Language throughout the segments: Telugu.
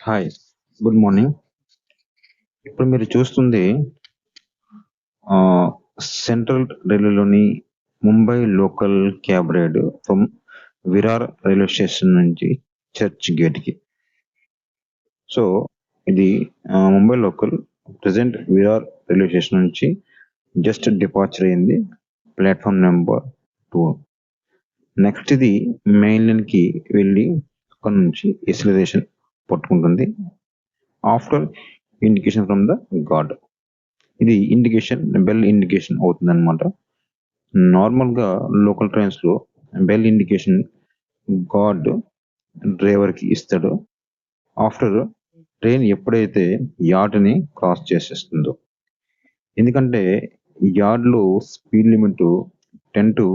హాయ్. Good morning. ఇప్పుడు మీరు చూస్తుంది సెంట్రల్ రైల్వేలోని Mumbai local cab ride from Virar railway station నుంచి చర్చ్ గేట్కి. సో ఇది Mumbai local present Virar railway station నుంచి జస్ట్ డిపార్చర్ అయింది ప్లాట్ఫామ్ నెంబర్ 2. నెక్స్ట్ ఇది మెయిన్ లైన్కి వెళ్ళి అక్కడ నుంచి ఎక్సిలరేషన్ పట్టుకుంటుంది after indication from the guard. ఇది ఇండికేషన్ బెల్ ఇండికేషన్ అవుతుంది అనమాట. నార్మల్గా లోకల్ ట్రైన్స్లో బెల్ ఇండికేషన్ గార్డ్ డ్రైవర్కి ఇస్తాడు ఆఫ్టర్ ట్రైన్ ఎప్పుడైతే యార్డ్ని క్రాస్ చేసేస్తుందో. ఎందుకంటే యార్డ్లో స్పీడ్ లిమిట్ 10 to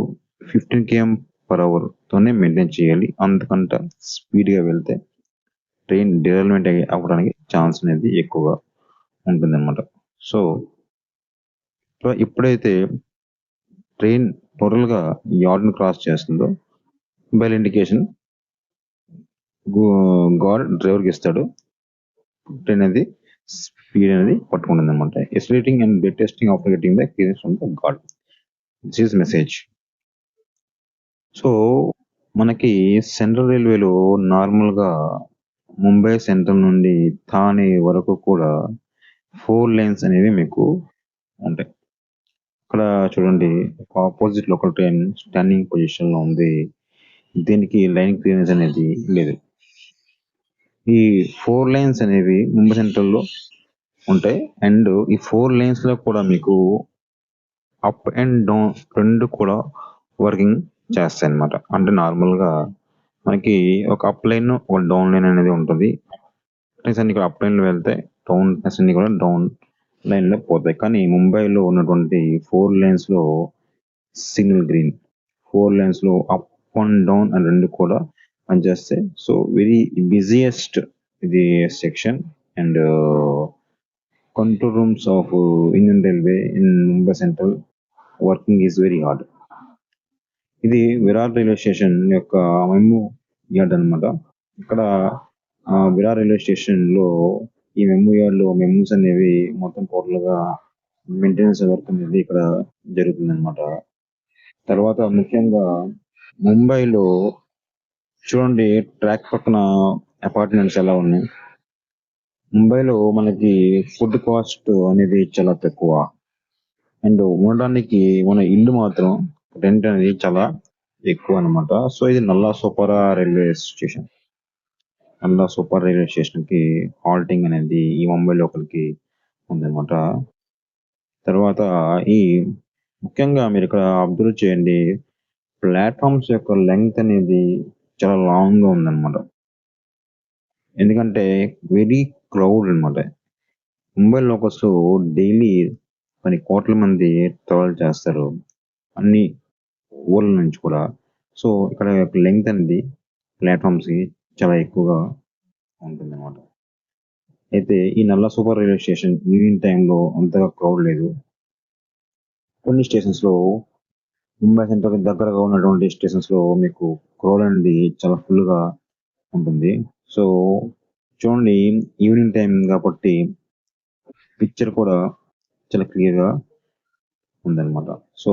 15 km/hతోనే మెయింటైన్ చేయాలి. అంతకంటే స్పీడ్గా వెళ్తే ట్రైన్ డిరైల్మెంట్ అవ్వడానికి ఛాన్స్ అనేది ఎక్కువగా ఉంటుందన్నమాట. సో ఎప్పుడైతే ట్రైన్ టోటల్గా యార్డ్ని క్రాస్ చేస్తుందో బెల్ ఇండికేషన్ గార్డ్ డ్రైవర్కి ఇస్తాడు. ట్రైన్ అనేది స్పీడ్ అనేది పట్టుకుంటుంది అనమాట. Accelerating and brake testing after getting the clearance from the guard. This is message. So మనకి సెంట్రల్ రైల్వేలో నార్మల్గా ముంబై సెంట్రల్ నుండి థానే వరకు కూడా 4 lanes అనేవి మీకు ఉంటాయి. ఇక్కడ చూడండి, ఆపోజిట్ లోకల్ ట్రైన్ స్టాండింగ్ పొజిషన్లో ఉంది. దీనికి లైన్ క్లియరెన్స్ అనేది లేదు. ఈ 4 lanes అనేవి ముంబై సెంట్రల్లో ఉంటాయి. అండ్ ఈ 4 lanesలో కూడా మీకు అప్ అండ్ డౌన్ రెండు కూడా వర్కింగ్ చేస్తాయి అన్నమాట. అంటే నార్మల్గా మనకి ఒక అప్ లైన్ ఒక డౌన్ లైన్ అనేది ఉంటుంది. ట్రైన్స్ అన్ని ఇక్కడ అప్ లైన్లో వెళ్తే డౌన్ అన్ని కూడా డౌన్ లైన్లో పోతాయి. కానీ ముంబైలో ఉన్నటువంటి 4 lanesలో సిగ్నల్ గ్రీన్, 4 lanesలో అప్ అండ్ డౌన్ అని రెండు కూడా పనిచేస్తాయి. సో వెరీ బిజియెస్ట్ ఇది section and control rooms of Indian railway in Mumbai central working is very hard. ఇది విరార్ రైల్వే స్టేషన్ యొక్క మెము యార్డ్ అనమాట. ఇక్కడ విరార్ రైల్వే స్టేషన్లో ఈ మెము యార్డ్లో మెమూస్ అనేవి మొత్తం టోటల్గా మెయింటెనెన్స్ వర్క్ అనేది ఇక్కడ జరుగుతుంది అనమాట. తర్వాత ముఖ్యంగా ముంబైలో చూడండి ట్రాక్ పక్కన అపార్ట్మెంట్స్ ఎలా ఉన్నాయి. ముంబైలో మనకి ఫుడ్ కాస్ట్ అనేది చాలా తక్కువ అండ్ ఉండడానికి మన ఇల్లు మాత్రం రెంట్ అనేది చాలా ఎక్కువ అనమాట. సో ఇది నల్లా సూపర్ రైల్వే స్టేషన్. నల్లా సూపర్ రైల్వే స్టేషన్కి హాల్టింగ్ అనేది ఈ ముంబై లోకల్కి ఉందన్నమాట. తర్వాత ఈ ముఖ్యంగా మీరు ఇక్కడ అబ్జర్వ్ చేయండి, ప్లాట్ఫామ్స్ యొక్క లెంగ్త్ అనేది చాలా లాంగ్గా ఉందన్నమాట. ఎందుకంటే వెరీ క్రౌడ్ అనమాట. ముంబై లోకల్స్లో డైలీ కొన్ని కోట్ల మంది ట్రావెల్ చేస్తారు అన్ని ఊళ్ళ నుంచి కూడా. సో ఇక్కడ లెంగ్త్ అనేది ప్లాట్ఫామ్స్కి చాలా ఎక్కువగా ఉంటుంది అనమాట. అయితే ఈ నల్లా సూపర్ రైల్వే స్టేషన్ ఈవినింగ్ టైంలో అంతగా క్రౌడ్ లేదు. కొన్ని స్టేషన్స్లో ముంబై సెంట్రల్కి దగ్గరగా ఉన్నటువంటి స్టేషన్స్లో మీకు క్రౌడ్ అనేది చాలా ఫుల్గా ఉంటుంది. సో చూడండి ఈవినింగ్ టైం కాబట్టి పిక్చర్ కూడా చాలా క్లియర్గా ఉందన్నమాట. సో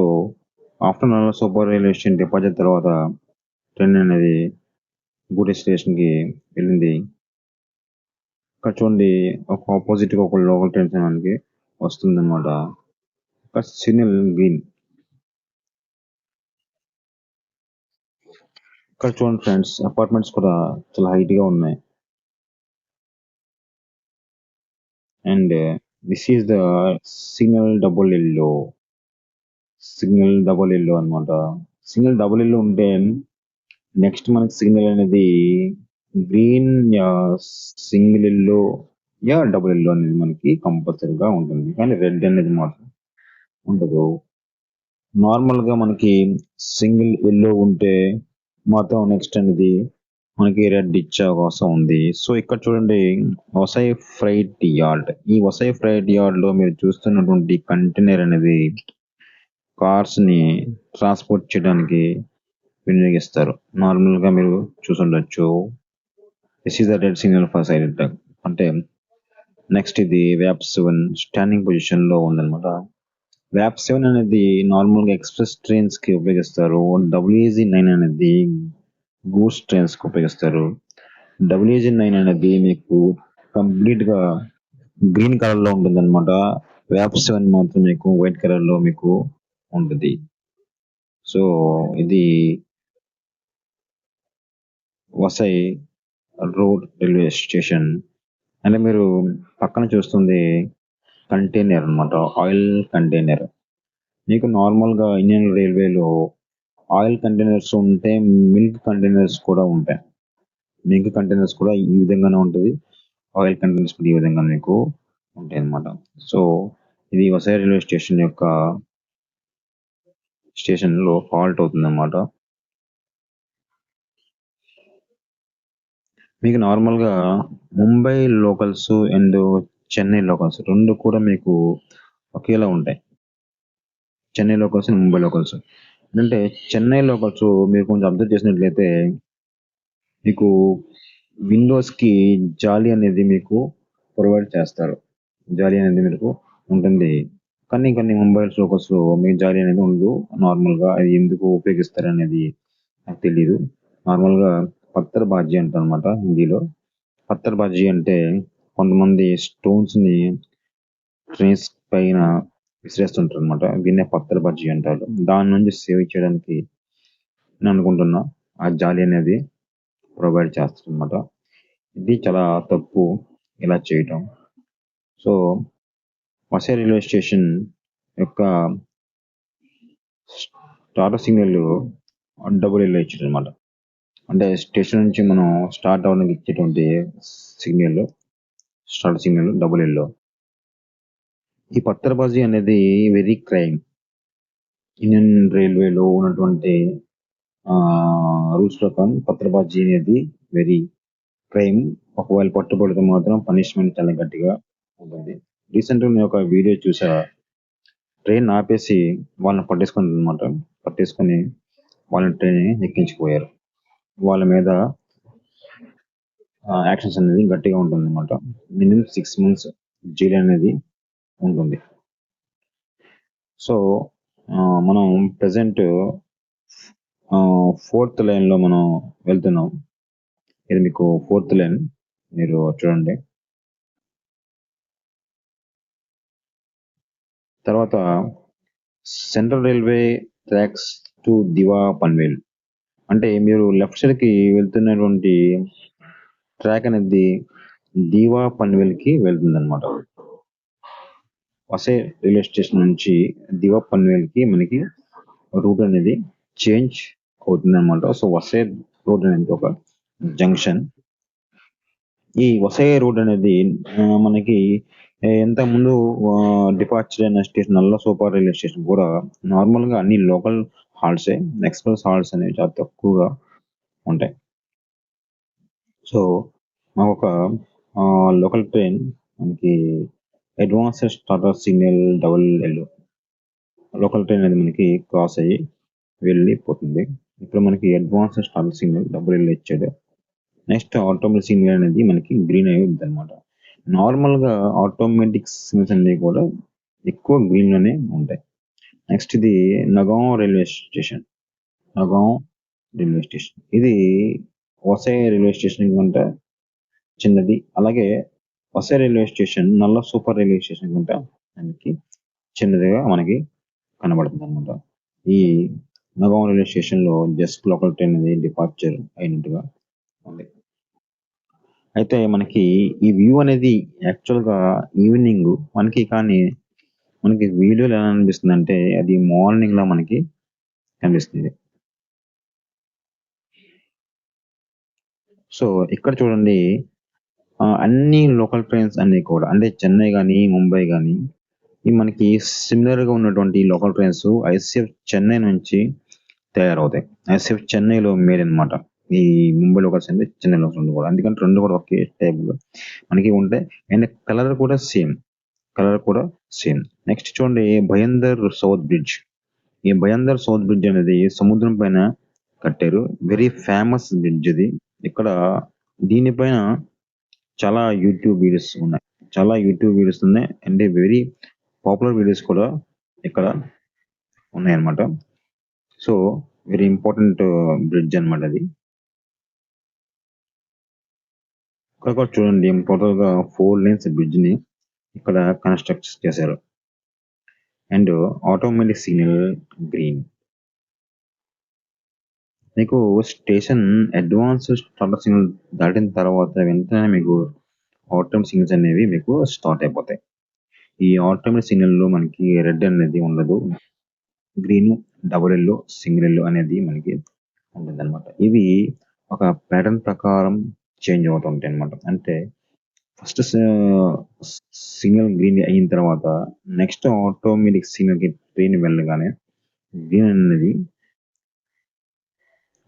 ఆఫ్టర్ నల్లా సూపర్ రైల్వే స్టేషన్ డిపార్చర్ తర్వాత ట్రైన్ అనేది గూడే స్టేషన్కి వెళ్ళింది. ఇక్కడ చూడండి ఒక ఆపోజిట్గా ఒక లోకల్ ట్రైన్ మనకి వస్తుంది అనమాట. ఇక్కడ సిగ్నల్ గ్రీన్. ఇక్కడ చూడండి ఫ్రెండ్స్, అపార్ట్మెంట్స్ కూడా చాలా హైట్గా ఉన్నాయి. And this is the signal double yellow. Signal double yellow అనమాట. సిగ్నల్ డబుల్ ఎల్లో ఉంటే నెక్స్ట్ మనకి సిగ్నల్ అనేది green single yellow double yellow అనేది మనకి కంపల్సరీగా ఉంటుంది. కానీ రెడ్ అనేది మాత్రం ఉండదు. నార్మల్గా మనకి సింగిల్ ఎల్లో ఉంటే మాత్రం నెక్స్ట్ అనేది మనకి రెడ్ ఇచ్చే అవకాశం ఉంది. సో ఇక్కడ చూడండి వసై ఫ్రైట్ యార్డ్. ఈ వసై ఫ్రైట్ యార్డ్లో మీరు చూస్తున్నటువంటి కంటైనర్ అనేది కార్స్ని ట్రాన్స్పోర్ట్ చేయడానికి వినియోగిస్తారు. నార్మల్గా మీరు చూసుండొచ్చు. This is the red signal for silent track. అంటే నెక్స్ట్ ఇది వ్యాప్ 7 స్టాండింగ్ పొజిషన్ లో ఉందన్నమాట. వ్యాప్ 7 అనేది నార్మల్గా ఎక్స్ప్రెస్ ట్రైన్స్ కి ఉపయోగిస్తారు. WAG9 అనేది గూడ్స్ ట్రైన్స్ కి ఉపయోగిస్తారు. WAG9 అనేది మీకు కంప్లీట్ గా గ్రీన్ కలర్ లో ఉంటుంది అనమాట. వ్యాప్ 7 మాత్రం మీకు వైట్ కలర్ లో మీకు ఉంటుంది. సో ఇది వసై రోడ్ రైల్వే స్టేషన్. అంటే మీరు పక్కన చూస్తుంది కంటైనర్ అన్నమాట, ఆయిల్ కంటైనర్. మీకు నార్మల్గా ఇండియన్ రైల్వేలో ఆయిల్ కంటైనర్స్ ఉంటే మిల్క్ కంటైనర్స్ కూడా ఉంటాయి. మిల్క్ కంటైనర్స్ కూడా ఈ విధంగానే ఉంటుంది, ఆయిల్ కంటైనర్స్ కూడా ఈ విధంగా మీకు ఉంటాయి అన్నమాట. సో ఇది వసై రైల్వే స్టేషన్ యొక్క స్టేషన్ లో ఫాల్ట్ అవుతుంది అన్నమాట. మీకు నార్మల్గా Mumbai locals and Chennai locals రెండు కూడా మీకు ఒకేలా ఉంటాయి. Chennai locals and Mumbai locals అంటే చెన్నై లోకల్స్ మీరు కొంచెం అబ్జర్వ్ చేసినట్లయితే మీకు విండోస్ కి జాలీ అనేది మీకు ప్రొవైడ్ చేస్తారు. జాలీ అనేది మీకు ఉంటుంది. కానీ కొన్ని ముంబై లోకల్స్ లో మీకు జాలీ అనేది ఉండదు. నార్మల్ గా అది ఎందుకు ఉపయోగిస్తారు అనేది నాకు తెలియదు. నార్మల్ గా పత్తర్ బాజీ అంటారు అనమాట హిందీలో. పత్తర్ బాజీ అంటే కొంతమంది స్టోన్స్ ని ట్రైన్స్ పైన విసిరేస్తుంటారు అనమాట. దీన్నే పత్తర్ బాజీ అంటారు. దాని నుంచి సేవ్ చేయడానికి నేను అనుకుంటున్నా ఆ జాలీ అనేది ప్రొవైడ్ చేస్తారు అనమాట. ఇది చాలా తప్పు ఇలా చేయటం. సో వసై రైల్వే స్టేషన్ యొక్క స్టార్టర్ సిగ్నల్ డబుల్ ఎల్లో ఇచ్చారు అనమాట. అంటే స్టేషన్ నుంచి మనం స్టార్ట్ అవ్వడానికి ఇచ్చేటువంటి signal, start signal double yellow. ఈ పత్తర్బాజీ అనేది వెరీ క్రైమ్. ఇండియన్ రైల్వేలో ఉన్నటువంటి రూల్స్ ప్రకారం పత్రబాజీ అనేది వెరీ క్రైమ్. ఒకవేళ పట్టుబడితే మాత్రం పనిష్మెంట్ చాలా గట్టిగా ఉంటుంది. రీసెంట్గా నేను ఒక వీడియో చూసా, ట్రైన్ ఆపేసి వాళ్ళని పట్టేసుకొని వాళ్ళని ట్రైన్ ఎక్కించిపోయారు. వాళ్ళ మీద యాక్షన్స్ అనేది గట్టిగా ఉంటుంది అనమాట. మినిమం 6 months జైలు అనేది ఉంటుంది. సో మనం ప్రజెంట్ 4th లైన్ లో మనం వెళ్తున్నాం. ఇది మీకు 4th లైన్, మీరు చూడండి. తర్వాత central railway tracks to Diva Panvel. అంటే మీరు లెఫ్ట్ సైడ్ కి వెళ్తున్నటువంటి ట్రాక్ అనేది దీవా పన్వేల్ కి వెళ్తుంది అనమాట. వసై రైల్వే స్టేషన్ నుంచి దివా పన్వేల్ కి మనకి రూట్ అనేది చేంజ్ అవుతుంది అనమాట. సో వసై రోడ్ అనేది ఒక జంక్షన్. ఈ వసై రోడ్ అనేది మనకి ఎంత ముందు డిపార్చర్ అయిన స్టేషన్ నల్ల సూపర్ రైల్వే స్టేషన్ కూడా నార్మల్ గా అన్ని లోకల్ హాల్ట్సే, ఎక్స్ప్రెస్ హాల్ట్స్ అనేవి చాలా తక్కువగా ఉంటాయి. సో మాకు ఒక లోకల్ ట్రైన్ మనకి advanced starter signal double yellow local train అనేది మనకి క్రాస్ అయ్యి వెళ్ళిపోతుంది. ఇప్పుడు మనకి advanced starter signal double yellow ఇచ్చాడు. నెక్స్ట్ ఆటోమేటిక్ సిగ్నల్ అనేది మనకి గ్రీన్ అయి ఉంది అనమాట. నార్మల్ గా ఆటోమేటిక్ సిగ్నల్స్ అన్ని కూడా ఎక్కువ గ్రీన్ లోనే ఉంటాయి. నెక్స్ట్ ఇది Nagaon railway station. Nagaon railway station ఇది వసై రైల్వే స్టేషన్ కంటే చిన్నది. అలాగే వసై రైల్వే స్టేషన్ నల్ల సూపర్ రైల్వే స్టేషన్ కంటే మనకి చిన్నదిగా మనకి కనబడుతుంది అనమాట. ఈ నగావ్ రైల్వే స్టేషన్ లో జస్ట్ లోకల్ ట్రైన్ అనేది డిపార్చర్ అయినట్టుగా ఉంది. అయితే మనకి ఈ వ్యూ అనేది యాక్చువల్ గా ఈవినింగ్ మనకి, కానీ మనకి వీడియోలో ఎలా అనిపిస్తుంది అంటే అది మార్నింగ్ లా మనకి కనిపిస్తుంది. సో ఇక్కడ చూడండి, అన్ని లోకల్ ట్రైన్స్ అన్ని కూడా అంటే చెన్నై కానీ ముంబై కానీ ఈ మనకి సిమిలర్ గా ఉన్నటువంటి లోకల్ ట్రైన్స్ ఐసిఎఫ్ చెన్నై నుంచి తయారవుతాయి. ఐసిఎఫ్ చెన్నైలో మేడ్ అనమాట. ఈ ముంబై లోకల్స్ అంటే చెన్నై లోకల్స్ కూడా, ఎందుకంటే రెండు కూడా ఒకే టైప్ మనకి ఉంటాయి. అండ్ కలర్ కూడా సేమ్. నెక్స్ట్ చూడండి, భయందర్ సౌత్ బ్రిడ్జ్. ఈ భయందర్ సౌత్ బ్రిడ్జ్ అనేది సముద్రం పైన కట్టారు. వెరీ ఫేమస్ బ్రిడ్జ్ ఇది. ఇక్కడ దీనిపైన చాలా యూట్యూబ్ వీడియోస్ ఉన్నాయి. అండ్ వెరీ పాపులర్ వీడియోస్ కూడా ఇక్కడ ఉన్నాయన్నమాట. సో వెరీ ఇంపార్టెంట్ బ్రిడ్జ్ అన్నమాట అది. ఇక్కడ కూడా చూడండి, టోటల్ గా 4 లేన్స్ బ్రిడ్జ్ ని ఇక్కడ కన్స్ట్రక్ట్ చేశారు. And automatic signal green. మీకు స్టేషన్ అడ్వాన్స్ స్టార్టర్ సిగ్నల్ దాటిన తర్వాత వెంటనే మీకు ఆటోమేటిక్ సిగ్నల్స్ అనేవి మీకు స్టార్ట్ అయిపోతాయి. ఈ ఆటోమేటిక్ సిగ్నల్ లో మనకి రెడ్ అనేది ఉండదు, green, double yellow, single yellow అనేది మనకి ఉంటుంది అనమాట. ఇవి ఒక ప్యాటర్న్ ప్రకారం చేంజ్ అవుతూ ఉంటాయి అనమాట. అంటే ఫస్ట్ సిగ్నల్ గ్రీన్ అయిన తర్వాత నెక్స్ట్ ఆటోమేటిక్ సిగ్నల్ కి ట్రైన్ వెళ్ళగానే గ్రీన్ అనేది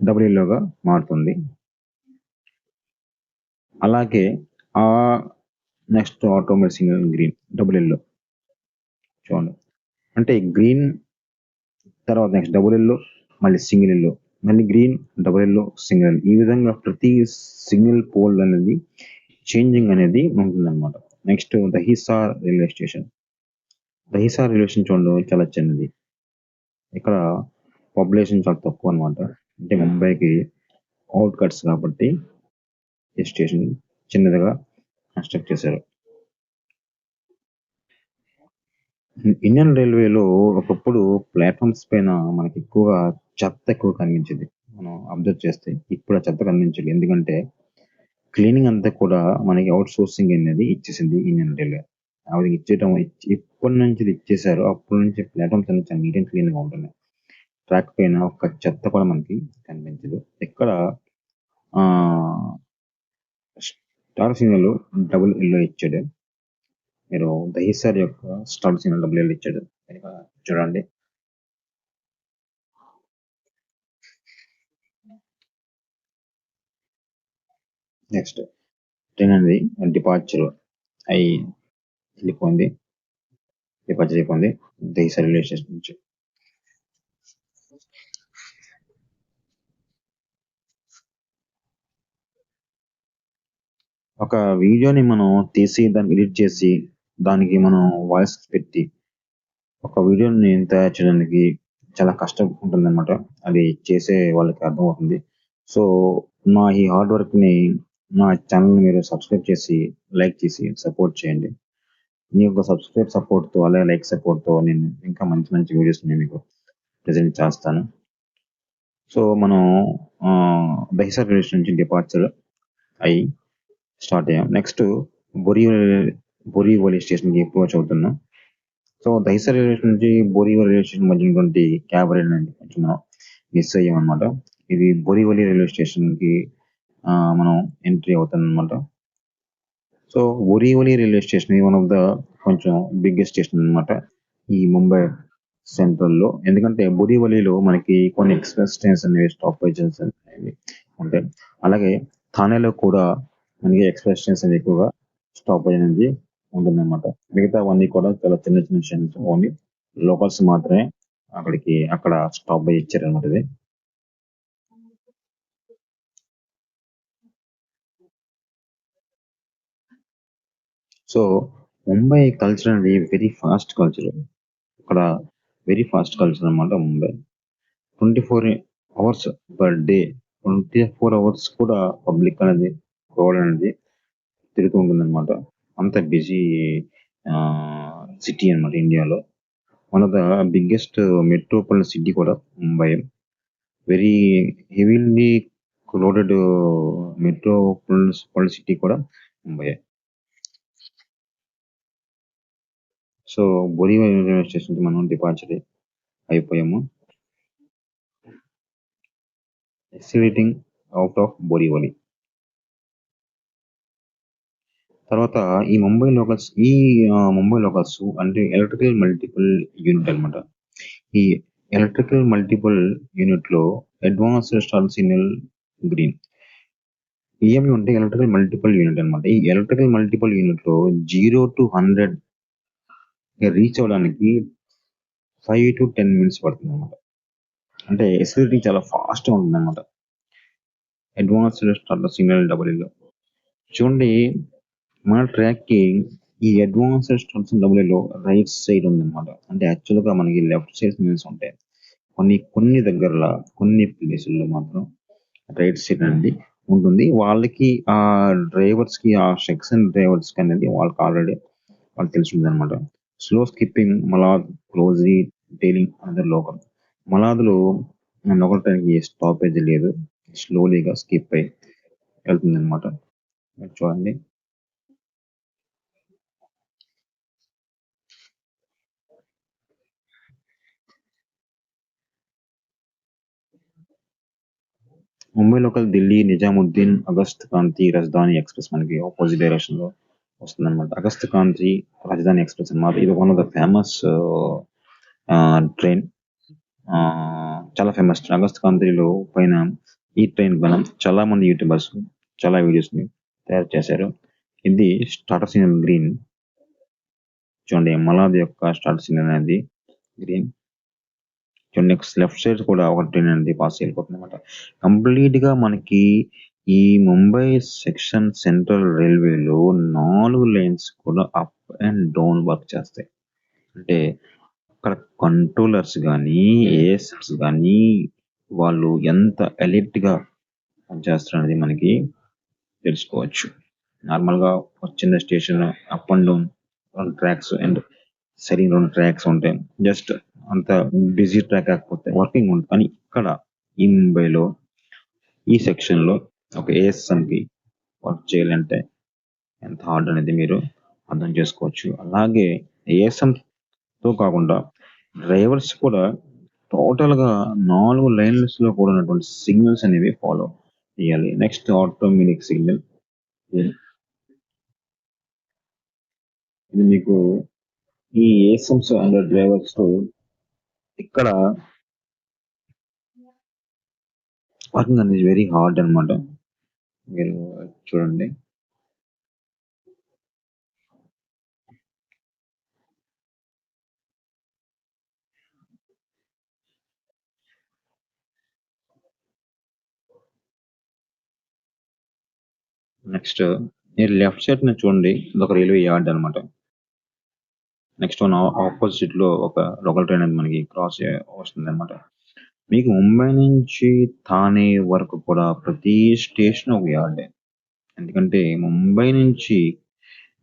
డబుల్ ఎల్లోగా మారుతుంది. అలాగే ఆ next automatic signal green, double yellow చూడండి. అంటే గ్రీన్ తర్వాత నెక్స్ట్ డబుల్ ఎల్లో, మళ్ళీ సింగిల్ ఎల్లో, మళ్ళీ green, double yellow, single yellow. ఈ విధంగా ప్రతి సిగ్నల్ పోల్ అనేది చేంజింగ్ అనేది ఉంటుందన్నమాట. Next Dahisar railway station. Dahisar railway station చూడండి, చాలా చిన్నది. ఇక్కడ పాపులేషన్ చాలా తక్కువ అనమాట. అంటే ముంబైకి అవుట్ కట్స్ కాబట్టి ఈ స్టేషన్ చిన్నదిగా కన్స్ట్రక్ట్ చేశారు. ఇండియన్ రైల్వేలో ఒకప్పుడు ప్లాట్ఫామ్స్ పైన మనకి ఎక్కువ కనిపించేది. మనం అబ్జర్వ్ చేస్తే ఇప్పుడు ఆ చెత్త కనిపించదు. ఎందుకంటే క్లీనింగ్ అంతా కూడా మనకి అవుట్ సోర్సింగ్ అనేది ఇచ్చేసింది ఇండియన్ రైల్వే. అది ఇప్పటి నుంచి ఇది ఇచ్చేసారో అప్పటి నుంచి ప్లాట్ఫామ్స్ అన్ని చాలా నీట్ అండ్ క్లీన్ గా ఉంటున్నాయి. ట్రాక్ పైన ఒక చెత్త కూడా మనకి కనిపించదు. ఎక్కడ స్టార్ సిగ్నల్ డబుల్ ఎల్లో ఇచ్చాడు. మీరు దహిసార్ యొక్క స్టార్ సిగ్నల్ డబుల్ ఎల్లో ఇచ్చాడు. చూడండి. నెక్స్ట్ ట్రైన్ అనేది డిపార్చర్ అయిపోయింది. దహిసార్ రైల్వే స్టేషన్ నుంచి. ఒక వీడియోని మనం తీసి దాన్ని ఎడిట్ చేసి దానికి మనం వాయిస్ పెట్టి ఒక వీడియోని తయారు చేయడానికి చాలా కష్టం ఉంటుందన్నమాట. అది చేసే వాళ్ళకి అర్థమవుతుంది. సో నా ఈ హార్డ్ వర్క్ ని నా ఛానల్ మీరు సబ్స్క్రైబ్ చేసి లైక్ చేసి సపోర్ట్ చేయండి. మీ యొక్క సపోర్ట్ తో అలాగే లైక్ సపోర్ట్ తో నేను ఇంకా మంచి మంచి వీడియోస్ మీకు ప్రెజెంట్ చేస్తాను. సో మనం దహిసార్ రైల్వే స్టేషన్ నుంచి డిపార్చర్ అయ్యి స్టార్ట్ అయ్యాం. నెక్స్ట్ బోరీవలి స్టేషన్ కి అప్రోచ్ అవుతున్నాం. సో దహిసార్ రైల్వే స్టేషన్ నుంచి బోరీవలి రైల్వే స్టేషన్ మధ్య ఉన్నటువంటి క్యాబ్ రైల్ అనేది కొంచెం మనం మిస్ అయ్యాం అనమాట. ఇది బోరీవలి రైల్వే స్టేషన్ కి మనం ఎంట్రీ అవుతాం అనమాట. So Borivali railway station one of the కొంచెం బిగ్గెస్ట్ స్టేషన్ అనమాట ఈ ముంబై సెంట్రల్ లో. ఎందుకంటే బోరీవలిలో మనకి కొన్ని ఎక్స్ప్రెస్ ట్రైన్స్ అనేవి స్టాపేజెస్ అనేవి ఉంటాయి. అలాగే థానేలో కూడా మనకి ఎక్స్ప్రెస్ ట్రైన్స్ అనేది ఎక్కువగా స్టాపేజ్ అనేది ఉంటుందన్నమాట. మిగతావన్నీ కూడా చాలా చిన్న చిన్న స్టేషన్స్, ఓన్లీ లోకల్స్ మాత్రమే అక్కడ స్టాప్ ఇచ్చారనమాట. ఇది సో ముంబై కల్చర్ అనేది వెరీ ఫాస్ట్ కల్చర్. ఇక్కడ వెరీ ఫాస్ట్ కల్చర్ అనమాట Mumbai. 24 hours per day, 24 hours కూడా పబ్లిక్ అనేది క్రౌడ్ అనేది తిరుగుతూ ఉంటుంది అనమాట. అంత బిజీ సిటీ అనమాట ఇండియాలో. One of the biggest metropolitan city కూడా Mumbai. Very heavily crowded metropolitan city కూడా Mumbai. So Borivali railway station కి మనం డిపార్చర్ అయిపోయాము. Accelerating out of Borivali. తర్వాత ఈ ముంబై లోకల్స్ అంటే ఎలక్ట్రికల్ మల్టిపుల్ యూనిట్ అనమాట. ఈ ఎలక్ట్రికల్ మల్టిపుల్ యూనిట్ లో advanced star signal green. EMU అంటే ఎలక్ట్రికల్ మల్టిపుల్ యూనిట్ అనమాట. ఈ ఎలక్ట్రికల్ మల్టిపుల్ యూనిట్ లో 0 to 100 రీచ్ అవడానికి 5 to 10 minutes పడుతుంది అనమాట. అంటే ఎసిలిటీ చాలా ఫాస్ట్ గా ఉంటుంది అనమాట. అడ్వాన్స్డ్ స్టార్ సిగ్నల్ డబుల్ లో చూడండి. మన ట్రాక్కి ఈ అడ్వాన్స్డ్ స్టబ్స్ డబ్ల్యూలో రైట్ సైడ్ ఉందన్నమాట. అంటే యాక్చువల్గా మనకి లెఫ్ట్ సైడ్ సిగ్నల్స్ ఉంటాయి. కొన్ని దగ్గరలో కొన్ని ప్లేసుల్లో మాత్రం రైట్ సైడ్ అనేది ఉంటుంది. వాళ్ళకి ఆ డ్రైవర్స్కి ఆ సెక్షన్ డ్రైవర్స్కి అనేది వాళ్ళకి ఆల్రెడీ వాళ్ళకి తెలిసి ఉందన్నమాట. Slow skipping Malad closely dealing other local. మలాద్లో లోకల్ ట్రైన్కి స్టాపేజ్ లేదు, స్లోలీగా స్కిప్ అయి వెళ్తుందన్నమాట. చూడండి. Mumbai local Delhi Nizamuddin August Kranti Rajdhani express మనకి ఆపోజిట్ డైరెక్షన్ లో వస్తుందన్నమాట. ఆగస్ట్ క్రాంతి రాజధాని ఎక్స్ప్రెస్ అన్నమాట. ఇది one of the famous train. చాలా ఫేమస్. ఆగస్ట్ క్రాంతిలో పైన ఈ ట్రైన్ పైన చాలా మంది యూట్యూబర్స్ చాలా వీడియోస్ ని తయారు చేశారు. ఇది స్టార్టర్ సిగ్నల్ గ్రీన్. చూడండి, మలాద్ యొక్క స్టార్టర్ సిగ్నల్ అనేది గ్రీన్. చూడండి, లెఫ్ట్ సైడ్ కూడా ఒక ట్రైన్ అనేది పాస్ అయిపోతుంది అనమాట. కంప్లీట్ గా మనకి ఈ ముంబై సెక్షన్ సెంట్రల్ రైల్వేలో 4 లైన్స్ కూడా అప్ అండ్ డౌన్ వర్క్ చేస్తాయి. అంటే అక్కడ కంట్రోలర్స్ కానీ ఏఎస్ఎంస్ కానీ వాళ్ళు ఎంత ఎలిట్ గా పనిచేస్తారు అనేది మనకి తెలుసుకోవచ్చు. నార్మల్ గా చిన్న station up and down 2 tracks and సరిగ్గా 2 ట్రాక్స్ ఉంటాయి. జస్ట్ అంత బిజీ ట్రాక్ కాకపోతే వర్కింగ్ ఉంటుంది. కానీ ఇక్కడ ఈ ముంబైలో ఈ సెక్షన్ లో ఒక ఏఎస్ఎం కి వర్క్ చేయాలంటే ఎంత హార్డ్ అనేది మీరు అర్థం చేసుకోవచ్చు. అలాగే ఏఎస్ఎం తో కాకుండా డ్రైవర్స్ కూడా టోటల్ గా 4 లైన్స్ లో కూడా ఉన్నటువంటి సిగ్నల్స్ అనేవి ఫాలో చేయాలి. Next automatic signal. ఇది మీకు ఈ ఏఎస్ఎంస్ అండ్ డ్రైవర్స్ ఇక్కడ వర్కింగ్ అనేది వెరీ హార్డ్ అన్నమాట. మీరు చూడండి. నెక్స్ట్ మీరు లెఫ్ట్ సైడ్ ని చూడండి, ఇదొక రైల్వే యార్డ్ అన్నమాట. నెక్స్ట్ వన్ ఆపోజిట్ లో ఒక లోకల్ ట్రైన్ అనేది మనకి క్రాస్ వస్తుంది అనమాట. మీకు ముంబై నుంచి థానే వరకు కూడా ప్రతి స్టేషన్ ఒక యార్డే. ఎందుకంటే ముంబై నుంచి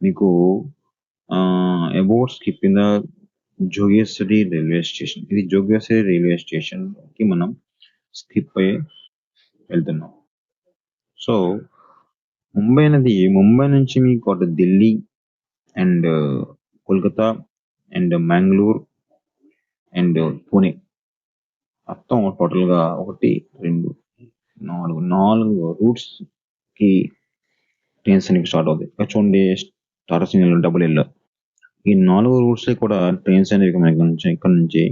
మీకు about skipping the Jogeshwari railway station. ఇది జోగేశ్వరి రైల్వే స్టేషన్ కి మనం స్కిప్ అయ్యి వెళ్తున్నాం. సో ముంబై నుంచి మీకు అటు Delhi and Kolkata and Mangalore and Pune మొత్తం టోటల్ గా 1, 2, 4 రూట్స్ కి ట్రైన్స్ అనేవి స్టార్ట్ అవుతాయి. ఇక్కడ చూడండి, స్టార్టర్ సిగ్నల్ డబుల్ ఎల్. ఈ 4 రూట్స్ కూడా ట్రైన్స్ అనేవి మనకి ఇక్కడ నుంచి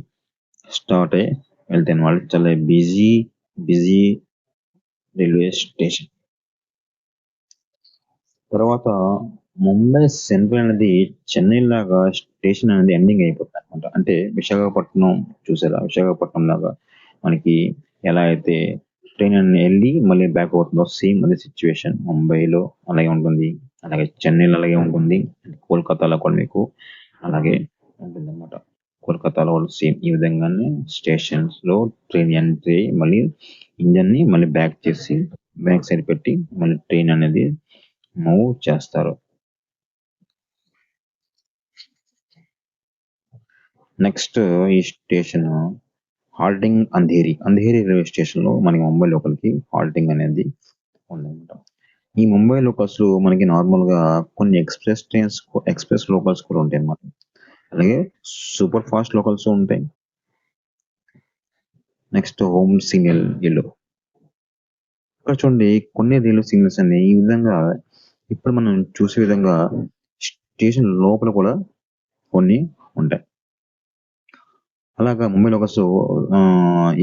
స్టార్ట్ అయ్యి వెళ్తాయి అన్నమాట. చాలా బిజీ రైల్వే స్టేషన్. తర్వాత ముంబై సెంట్రల్ అనేది చెన్నై లాగా స్టేషన్ అనేది ఎండింగ్ అయిపోతుంది అనమాట. అంటే విశాఖపట్నం చూసారా, విశాఖపట్నం లాగా మనకి ఎలా అయితే ట్రైన్ అనేది వెళ్ళి మళ్ళీ బ్యాక్ అవుతుందో సేమ్ అదే సిచ్యువేషన్ ముంబైలో అలాగే ఉంటుంది. అలాగే చెన్నైలో అలాగే ఉంటుంది. కోల్కతాలో కూడా మీకు అలాగే ఉంటుంది అనమాట. కోల్కతాలో కూడా సేమ్ ఈ విధంగానే స్టేషన్స్ లో ట్రైన్ ఎంట్రీ మళ్ళీ ఇంజన్ ని మళ్ళీ బ్యాక్ చేసి బ్యాక్ సైడ్ పెట్టి మళ్ళీ ట్రైన్ అనేది మూవ్ చేస్తారు. నెక్స్ట్ ఈ station halting Andheri railway station లో మనకి ముంబై లోకల్కి హాల్టింగ్ అనేది ఉందన్నమాట. ఈ ముంబై లోకల్స్ లో మనకి నార్మల్ గా కొన్ని ఎక్స్ప్రెస్ లోకల్స్ కూడా ఉంటాయి అన్నమాట. అలాగే సూపర్ ఫాస్ట్ లోకల్స్ ఉంటాయి. Next home single yellow. ఇక్కడ చూడండి, కొన్ని రైల్వే సిగ్నల్స్ అన్ని ఈ విధంగా ఇప్పుడు మనం చూసే విధంగా స్టేషన్ లోపల కూడా కొన్ని ఉంటాయి. అలాగా Mumbai locals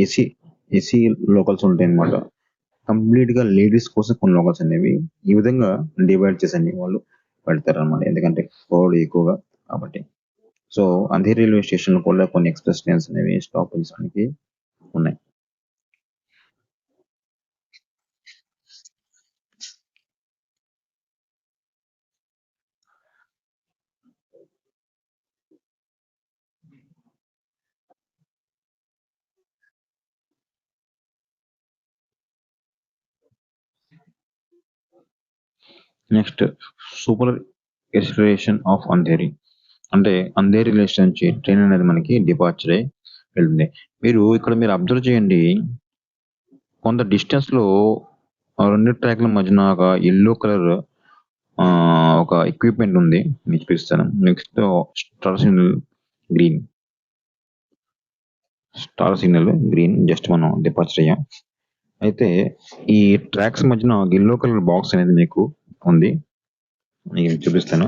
AC AC locals ఉంటాయి అన్నమాట. కంప్లీట్ గా లేడీస్ కోసం కొన్ని లోకల్స్ అనేవి ఈ విధంగా డివైడ్ చేసి వాళ్ళు పెడతారు అనమాట. ఎందుకంటే క్రౌడ్ ఎక్కువగా కాబట్టి. సో అంధేరి రైల్వే స్టేషన్ లో కూడా కొన్ని ఎక్స్ప్రెస్ ట్రైన్స్ అనేవి స్టాప్ చేయడానికి ఉన్నాయి. Next super expression of Andheri, అంటే అంధేరి రైల్వే స్టేషన్ నుంచి ట్రైన్ అనేది మనకి డిపార్చర్ అయి వెళ్తుంది. మీరు అబ్జర్వ్ చేయండి, కొంత డిస్టెన్స్ లో ఆ రెండు ట్రాక్ల మధ్యన ఒక ఎల్లో కలర్ ఒక ఎక్విప్మెంట్ ఉంది, మీకు చూపిస్తాను. Next star signal green just మనం డిపార్చర్ అయ్యాం. అయితే ఈ ట్రాక్స్ మధ్యన ఎల్లో కలర్ బాక్స్ అనేది మీకు ఉంది, మీకు చూపిస్తాను.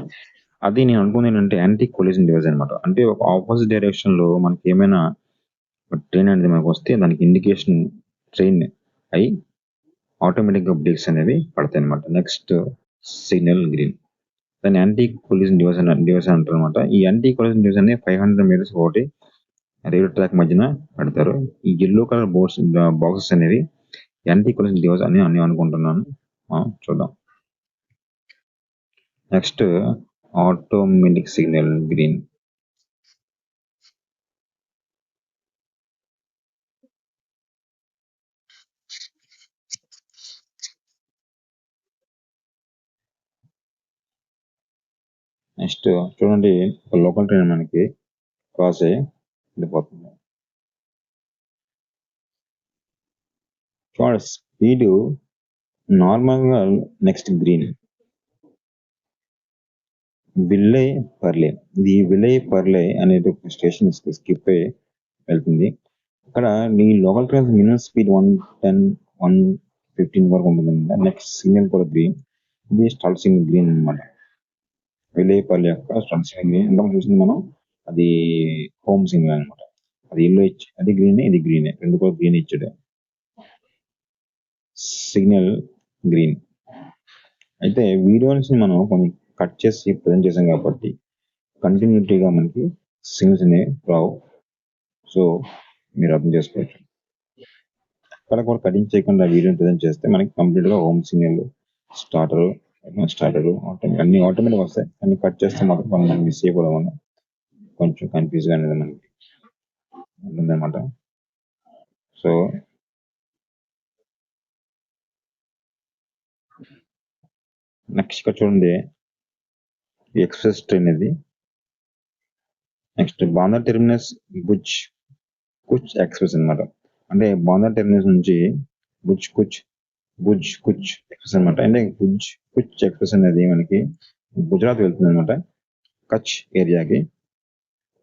అది నేను అనుకుంది ఏంటంటే యాంటీ కొలిజన్ డివైస్ అనమాట. అంటే ఒక ఆపోజిట్ డైరెక్షన్ లో మనకి ఏమైనా ట్రైన్ అనేది మనకు వస్తే దానికి ఇండికేషన్ ట్రైన్ అయి ఆటోమేటిక్ గా బ్రేక్స్ అనేవి పడతాయి అనమాట. నెక్స్ట్ సిగ్నల్ గ్రీన్, దాన్ని యాంటీ కొలిజన్ డివైస్ అంటారు అనమాట. ఈ యాంటీ కొలిజన్ డివైస్ అనేది 500 మీటర్స్ ఒకటి రైల్వే ట్రాక్ మధ్యన పెడతారు. ఈ ఎల్లో కలర్ బాక్సెస్ అనేవి యాంటీ కొలిజన్ డివైస్ అని నేను అనుకుంటున్నాను. చూద్దాం. Next automatic signal green, next చూడండి, ఒక లోకల్ ట్రైన్ మనకి క్రాస్ అయ్యి వెళ్ళిపోతుంది. చూడండి స్పీడ్ నార్మల్ గా నెక్స్ట్ గ్రీన్ విల్లై పర్లే, ఇది విల్లై పర్లే అనేది ఒక స్టేషన్ స్కిప్ అయ్యి వెళ్తుంది. ఇక్కడ మీ లోకల్ ట్రైన్ మినిమం స్పీడ్ 110, 115 వరకు ఉంటుంది. నెక్స్ట్ సిగ్నల్ కూడా గ్రీన్, ఇది స్టాల్ సిగ్నల్ గ్రీన్ అనమాట. విల్లై పర్లే యొక్క స్టాల్ సిగ్నల్ గ్రీన్. ఇంకా చూసింది మనం అది హోమ్ సిగ్నల్ అనమాట. అది ఎల్లో ఇచ్చి అది గ్రీన్, ఇది గ్రీన్, రెండు కూడా గ్రీన్ ఇచ్చాడు. Signal green. అయితే వీడియోస్ మనం కొన్ని కట్ చేసి ప్రజెంట్ చేసాం కాబట్టి కంటిన్యూటీగా మనకి సిగ్నల్స్ అనేవి రావు. సో మీరు అర్థం చేసుకోవచ్చు. అక్కడ కూడా కటింగ్ చేయకుండా వీడియోని ప్రజెంట్ చేస్తే మనకి కంప్లీట్ గా హోమ్ సిగ్నల్, స్టార్టర్ అన్ని ఆటోమేటిక్ వస్తాయి. అన్ని కట్ చేస్తే మాత్రం మనం మిస్ అయిపోవడం వల్ల కొంచెం కన్ఫ్యూజ్ గా అనేది మనకి ఉంటుందన్నమాట. సో నెక్స్ట్ ఇక్కడ చూడండి, ఎక్స్ప్రెస్ ట్రైన్ ఇది. Next Bandra terminus Bhuj Kutch express అనమాట. అంటే బాంద్రా టెర్మినస్ నుంచి భుజ్ కుచ్ ఎక్స్ప్రెస్ అనమాట. అంటే భుజ్ కుచ్ ఎక్స్ప్రెస్ అనేది మనకి గుజరాత్ వెళ్తుంది అనమాట, కచ్ ఏరియాకి.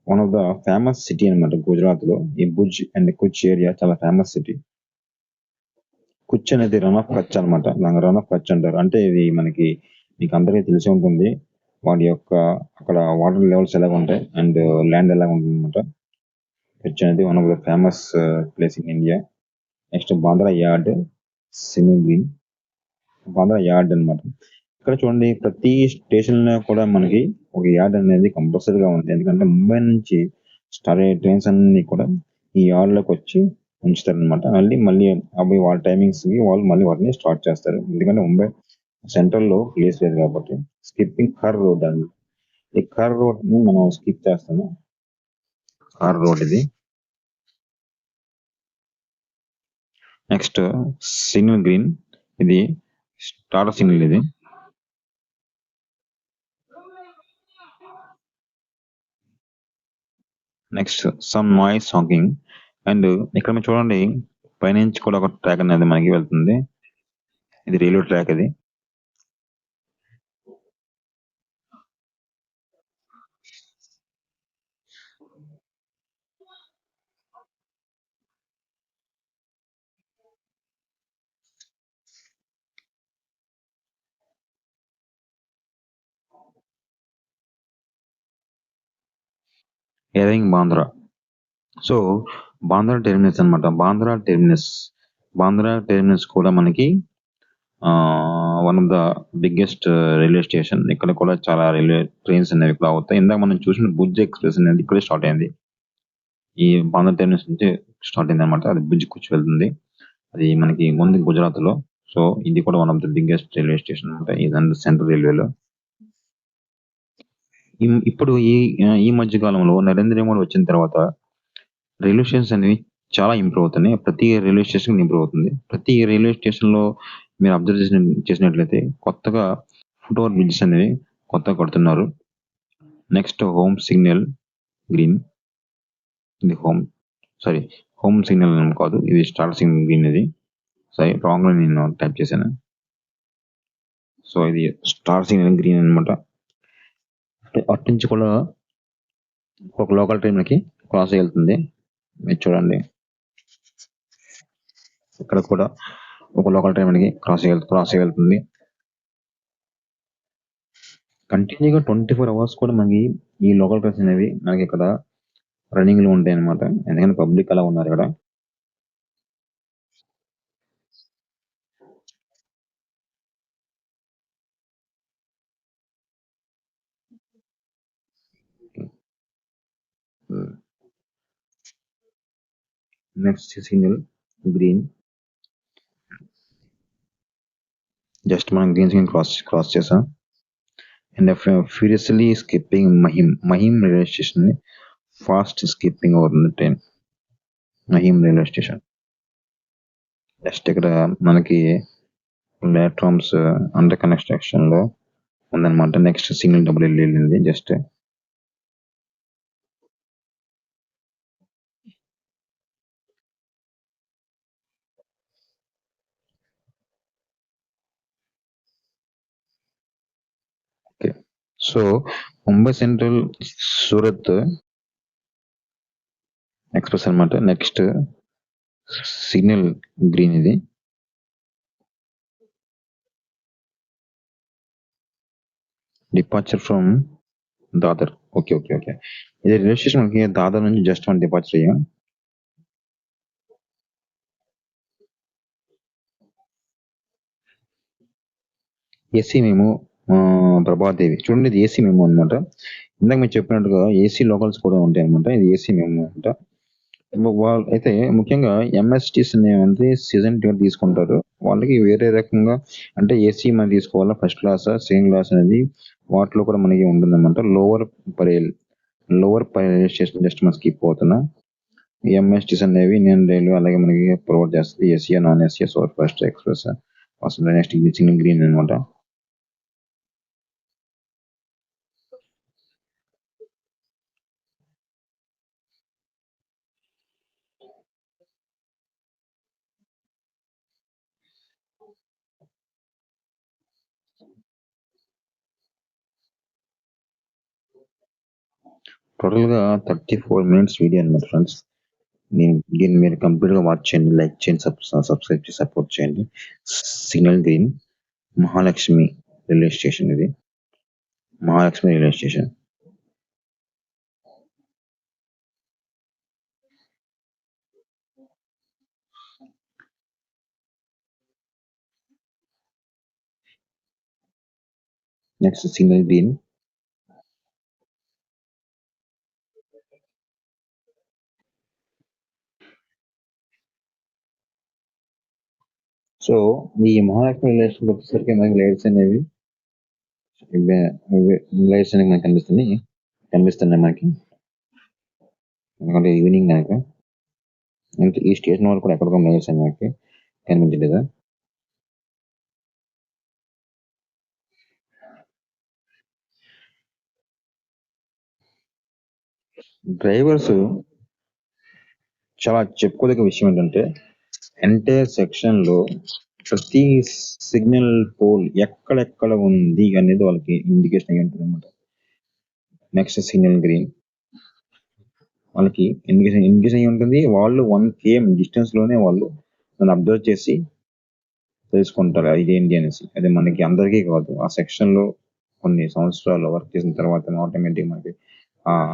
One of the famous city అనమాట గుజరాత్ లో. ఈ భుజ్ అండ్ కుచ్ ఏరియా చాలా ఫేమస్ సిటీ. కుచ్ అనేది రన్ ఆఫ్ కచ్ అనమాట, రన్ ఆఫ్ కచ్ అంటారు. అంటే ఇది మనకి మీకు అందరికీ తెలిసి ఉంటుంది, వాటి యొక్క అక్కడ వాటర్ లెవెల్స్ ఎలాగ ఉంటాయి అండ్ ల్యాండ్ ఎలాగ ఉంటుంది అనమాట. కచ్ అనేది one of the famous place in India. Next Bandra yard signal green, Bandra yard అనమాట. ఇక్కడ చూడండి, ప్రతి స్టేషన్ లో కూడా మనకి ఒక యార్డ్ అనేది కంపల్సరీగా ఉంది. ఎందుకంటే ముంబై నుంచి స్టార్ట్ అయ్యే ట్రైన్స్ అన్ని కూడా ఈ యార్డ్ లోకి వచ్చి ఉంచుతారు అనమాట. మళ్ళీ అవి వాళ్ళ టైమింగ్స్ కి వాళ్ళు మళ్ళీ వాటిని స్టార్ట్ చేస్తారు. ఎందుకంటే ముంబై సెంట్రల్ లో ప్లేస్ లేదు కాబట్టి. స్కిప్పింగ్ ఖర్ రోడ్ అని, ఈ ఖర్ రోడ్ ని మనం స్కిప్ చేస్తాము. ఖర్ రోడ్ ఇది. నెక్స్ట్ సిగ్నల్ గ్రీన్, ఇది స్టార్ సిగ్నల్ ఇది. Next some noise Hawking. And ఇక్కడ మీరు చూడండి, పైనుంచి కూడా ఒక ట్రాక్ అనేది మనకి వెళ్తుంది. ఇది రైల్వే ట్రాక్ ఇది. Airing Bandra. So Bandra terminus అనమాట. బాంద్రా టెర్మినస్ కూడా మనకి one of the biggest railway station. ఇక్కడ కూడా చాలా రైల్వే ట్రైన్స్ అనేవి ఇక్కడ అవుతాయి. ఇందాక మనం చూసిన భుజ్ ఎక్స్ప్రెస్ అనేది ఇక్కడే స్టార్ట్ అయింది. ఈ బాంద్రా టెర్మినస్ నుంచి స్టార్ట్ అయింది అనమాట. అది భుజ్ కుచ్ వెళ్తుంది. అది మనకి ఉంది గుజరాత్ లో. సో ఇది కూడా one of the biggest railway station అనమాట, ఇదంతా సెంట్రల్ రైల్వేలో. ఇప్పుడు ఈ మధ్య కాలంలో నరేంద్ర మోడీ వచ్చిన తర్వాత రైల్వే స్టేషన్స్ అనేవి చాలా ఇంప్రూవ్ అవుతున్నాయి. ప్రతి రైల్వే స్టేషన్ ఇంప్రూవ్ అవుతుంది. ప్రతి రైల్వే స్టేషన్ లో మీరు అబ్జర్వ్ చేసినట్లయితే కొత్తగా ఫుట్ ఓవర్ బ్రిడ్జెస్ అనేవి కొత్తగా కడుతున్నారు. నెక్స్ట్ హోమ్ సిగ్నల్ గ్రీన్, ఇది హోమ్ సిగ్నల్ కాదు, ఇది స్టార్ సిగ్నల్ గ్రీన్. ఇది సరే, రాంగ్ లో నేను టైప్ చేశాను. సో ఇది స్టార్ సిగ్నల్ గ్రీన్ అనమాట. అటు నుంచి కూడా ఒక లోకల్ ట్రైన్ మనకి క్రాస్ వెళ్తుంది. మీరు చూడండి, ఇక్కడ కూడా ఒక లోకల్ ట్రైన్ మనకి క్రాస్ వెళ్తుంది. కంటిన్యూగా 24 hours కూడా మనకి ఈ లోకల్ ట్రైన్స్ అనేవి మనకి ఇక్కడ రన్నింగ్ లో ఉంటాయి అనమాట. ఎందుకంటే పబ్లిక్ అలా ఉన్నారు ఇక్కడ. నెక్స్ట్ సిగ్నల్ గ్రీన్, జస్ట్ మనం గ్రీన్ సిగ్నల్ క్రాస్ చేసాం. And furiously skipping Mahim railway station ని ఫాస్ట్ స్కిప్పింగ్ అవుతుంది train. Mahim railway station just ఇక్కడ మనకి ప్లాట్ఫామ్స్ అండర్ కన్స్ట్రక్షన్ లో ఉందన్నమాట. నెక్స్ట్ సిగ్నల్ డబుల్ వెళ్ళింది just. Okay, so Mumbai central Surat express అనమాట. నెక్స్ట్ సిగ్నల్ గ్రీన్, ఇది departure from Dadar. Okay okay okay, ఇది రైల్వే స్టేషన్ మనకి దాదర్ నుంచి జస్ట్ మనం డిపార్చర్ అయ్యాం. ఏసీ మేము ప్రభాదేవి, చూడండి ఇది ఏసీ మేము అనమాట. ఇందాక మీరు చెప్పినట్టుగా ఏసీ లోకల్స్ కూడా ఉంటాయి అనమాట. ఇది ఏసీ మేము అనమాట. వాళ్ళు అయితే ముఖ్యంగా ఎంఎస్టీస్ అనేవి సీజన్ టికెట్ తీసుకుంటారు. వాళ్ళకి వేరే రకంగా అంటే ఏసీ మనం తీసుకోవాలా, ఫస్ట్ క్లాస్ సెకండ్ క్లాస్ అనేది వాటిలో కూడా మనకి ఉంటుంది అనమాట. లోవర్ రైల్వే స్టేషన్ జస్ట్ మనం స్కిప్ అవుతున్నాం. ఎంఎస్టీస్ అనేవి ఇండియన్ రైల్వే అలాగే మనకి ప్రొవైడ్ చేస్తుంది. AC, non AC, super fast, express, next signal green అనమాట. టోటల్ గా 34 minutes వీడియో అనమాట ఫ్రెండ్స్. దీన్ని మీరు కంప్లీట్ గా వాచ్ చేయండి, లైక్ చేయండి, సబ్స్క్రైబ్ చేసి సపోర్ట్ చేయండి. Signal green, Mahalakshmi railway station, ఇది Mahalakshmi railway station. Next signal green, so ఈ మహాలక్ష్మి రైల్వే స్టేషన్ వచ్చేసరికి మనకి లైట్స్ అనేవి మనకి కనిపిస్తున్నాయి మనకి. ఎందుకంటే ఈవినింగ్ కనుక ఈ స్టేషన్ వరకు కూడా ఎక్కడికో లైట్స్ అని మనకి కనిపించలేదా. డ్రైవర్స్ చాలా చెప్పుకోదగ్గ విషయం ఏంటంటే ఎంటైర్ సెక్షన్ లో ప్రతి సిగ్నల్ పోల్ ఎక్కడెక్కడ ఉంది అనేది వాళ్ళకి ఇండికేషన్ అయ్యి ఉంటుంది అనమాట. నెక్స్ట్ సిగ్నల్ గ్రీన్, వాళ్ళకి ఇండికేషన్ అయ్యి ఉంటుంది. వాళ్ళు 1 km డిస్టెన్స్ లోనే వాళ్ళు దాన్ని అబ్జర్వ్ చేసి తెలుసుకుంటారు ఇదేంటి అనేసి. అది మనకి అందరికీ కాదు, ఆ సెక్షన్ లో కొన్ని సంవత్సరాలు వర్క్ చేసిన తర్వాత ఆటోమేటిక్ మనకి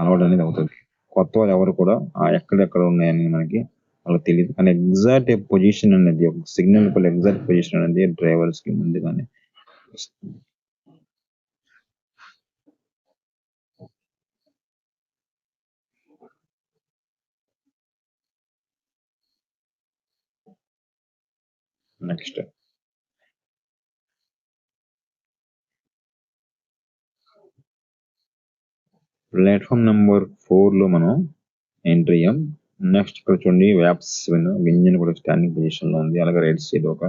అలవాటు అనేది అవుతుంది. కొత్త వాళ్ళు ఎవరు కూడా ఎక్కడెక్కడ ఉన్నాయని మనకి వాళ్ళకి తెలియదు. కానీ ఎగ్జాక్ట్ పొజిషన్ అనేది, ఒక సిగ్నల్ ఎగ్జాక్ట్ పొజిషన్ అనేది డ్రైవర్స్ కి ముందుగానే నెక్స్ట్ ప్లాట్ఫామ్ నెంబర్ 4 లో మనం ఎంట్రీ అయ్యాం. నెక్స్ట్ ఇక్కడ చూడండి, వ్యాప్స్ ఇంజిన్ కూడా స్టాండింగ్ పొజిషన్ లో ఉంది. అలాగే రైట్ సైడ్ ఒక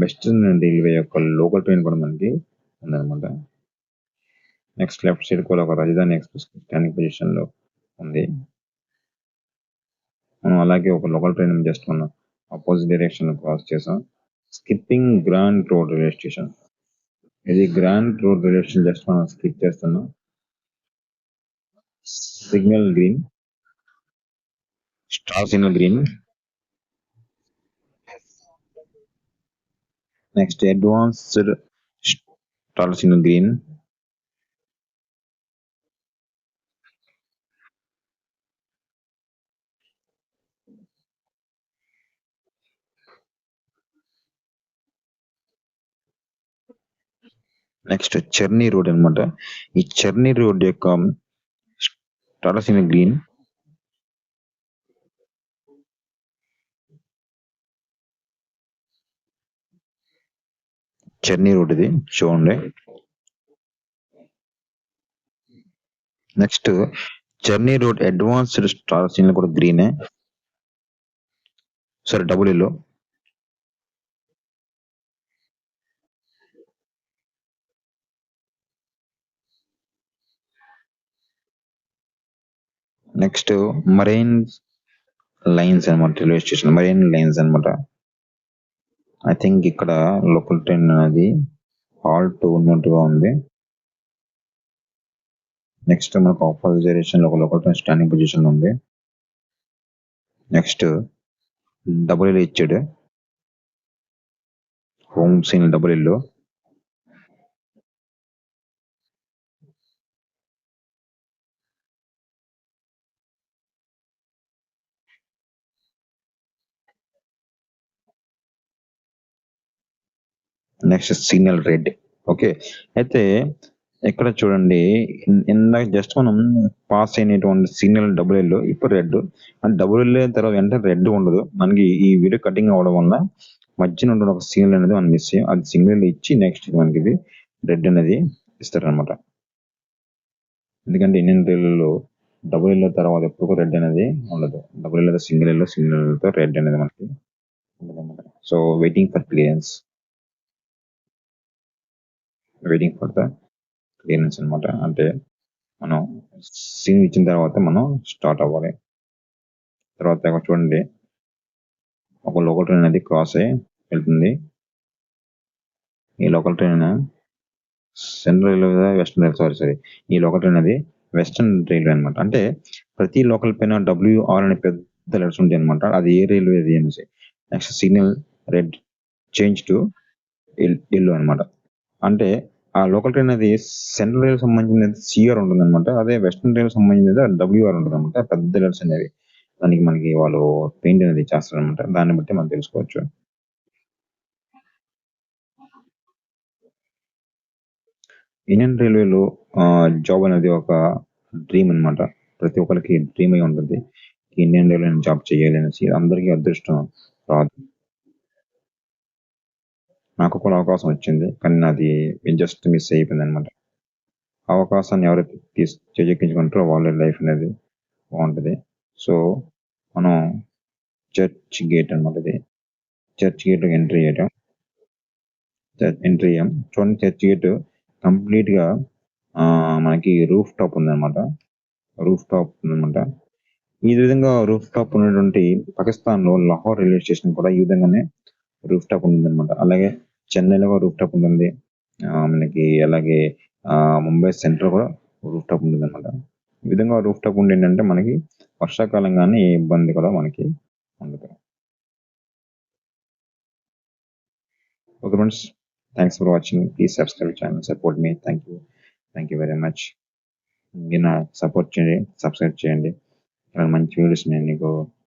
వెస్టర్న్ రైల్వే యొక్క లోకల్ ట్రైన్ కూడా మనకి ఉందన్నమాట. నెక్స్ట్ లెఫ్ట్ సైడ్ కూడా ఒక రాజధాని ఎక్స్ప్రెస్ స్టాండింగ్ పొజిషన్ లో ఉంది. మనం అలాగే ఒక లోకల్ ట్రైన్ జస్ట్ మనం ఆపోజిట్ డైరెక్షన్ క్రాస్ చేసాం. Skipping Grant Road railway station. ఇది Grant Road railway station just మనం స్కిప్ చేస్తున్నాం. Signal green, star signal green. Next advanced star signal green. Next Charni road అన్నమాట. ఈ చర్నీ రోడ్ యొక్క star signal green. Charni road ఇది చూడండి. Next Charni road advanced star signal కూడా గ్రీనే. సరే double yellow. Next Marine Lines అనమాట, రైల్వే స్టేషన్ మరైన్ లైన్స్ అనమాట. ఐ థింక్ ఇక్కడ లోకల్ ట్రైన్ అనేది హాల్ట్ ఉన్నట్టుగా ఉంది. నెక్స్ట్ మనకు ఆపోజిట్ డైరెక్షన్ లో ఒక లోకల్ ట్రైన్ స్టాండింగ్ పొజిషన్ ఉంది. నెక్స్ట్ డబుల్ ఎల్ ఇచ్చాడు, home seen double L. Next signal red. Okay, అయితే ఇక్కడ చూడండి, ఇందాక జస్ట్ మనం పాస్ అయినటువంటి సిగ్నల్ డబుల్ ఎల్, ఇప్పుడు రెడ్. అండ్ డబుల్ ఎల్ తర్వాత వెంటనే రెడ్ ఉండదు మనకి. ఈ వీడియో కటింగ్ అవడం వల్ల మధ్యన ఉన్న ఒక సిగ్నల్ అనేది మనం మిస్ అయ్యాం. అది సిగ్నల్ ఇచ్చి నెక్స్ట్ మనకి ఇది రెడ్ అనేది ఇస్తారనమాట. ఎందుకంటే ఇండియన్ రైల్వేలో డబుల్ ఎల్ తర్వాత ఎప్పుడు రెడ్ అనేది ఉండదు. డబుల్ ఎల్ సింగిల్ ఎల్, సింగిల్ ఎల్తో రెడ్ అనేది మనకి ఉండదన్నమాట. So waiting for clearance, waiting for the clearance అనమాట. అంటే మనం సీన్ ఇచ్చిన తర్వాత మనం స్టార్ట్ అవ్వాలి. తర్వాత చూడండి, ఒక లోకల్ ట్రైన్ అనేది క్రాస్ అయ్యి వెళ్తుంది. ఈ local train central railway, western railway, sorry ఈ లోకల్ ట్రైన్ అది వెస్టర్న్ రైల్వే అనమాట. అంటే ప్రతి లోకల్ పైన WR అనే పెద్ద లెటర్స్ ఉంటాయి అనమాట. అది ఏ రైల్వే అది అనేసి. Next signal red change to yellow అనమాట. అంటే ఆ లోకల్ ట్రైన్ అది సెంట్రల్ రైల్ సంబంధించినది CR ఉంటుంది అనమాట. అదే వెస్టర్న్ రైల్ సంబంధించినది WR ఉంటుంది అనమాట. పెద్ద లెటర్స్ అనేవి దానికి మనకి వాళ్ళు పెయింట్ అనేది చేస్తారు అనమాట. దాన్ని బట్టి మనం తెలుసుకోవచ్చు. ఇండియన్ రైల్వేలో జాబ్ అనేది ఒక డ్రీమ్ అనమాట. ప్రతి ఒక్కరికి డ్రీమ్ అయి ఉంటుంది, ఇండియన్ రైల్వే జాబ్ చేయాలి అనేసి. అందరికీ అదృష్టం రాదు. నాకు కూడా అవకాశం వచ్చింది, కానీ నాది జస్ట్ మిస్ అయిపోయింది అనమాట. అవకాశాన్ని ఎవరైతే చేజెక్కించుకుంటారో వాళ్ళ లైఫ్ అనేది బాగుంటుంది. సో మనం చర్చ్ గేట్ అనమాట, ఇది చర్చ్ గేట్ ఎంట్రీ చేయడం. చూడండి, చర్చ్ గేట్ కంప్లీట్ గా మనకి రూఫ్ టాప్ ఉందన్నమాట. రూఫ్ టాప్ ఉందన్నమాట. ఈ విధంగా రూఫ్ టాప్ ఉన్నటువంటి పాకిస్తాన్ లో లాహోర్ రైల్వే స్టేషన్ కూడా ఈ విధంగానే రూఫ్ టాప్ ఉందన్నమాట. అలాగే చెన్నైలో కూడా రూఫ్ టాప్ ఉంటుంది. మనకి అలాగే ముంబై సెంట్రల్ కూడా రూఫ్ టాప్ ఉంటుంది అనమాట. ఈ విధంగా రూఫ్ టాప్ ఉండి ఏంటంటే మనకి వర్షాకాలం కానీ ఏ ఇబ్బంది కూడా మనకి ఉండదు. Okay friends, thanks for watching. Please subscribe channel, support me. Thank you very much. మీరు సపోర్ట్ చేయండి, సబ్స్క్రైబ్ చేయండి. మంచి వీడియోస్ నేను నీకు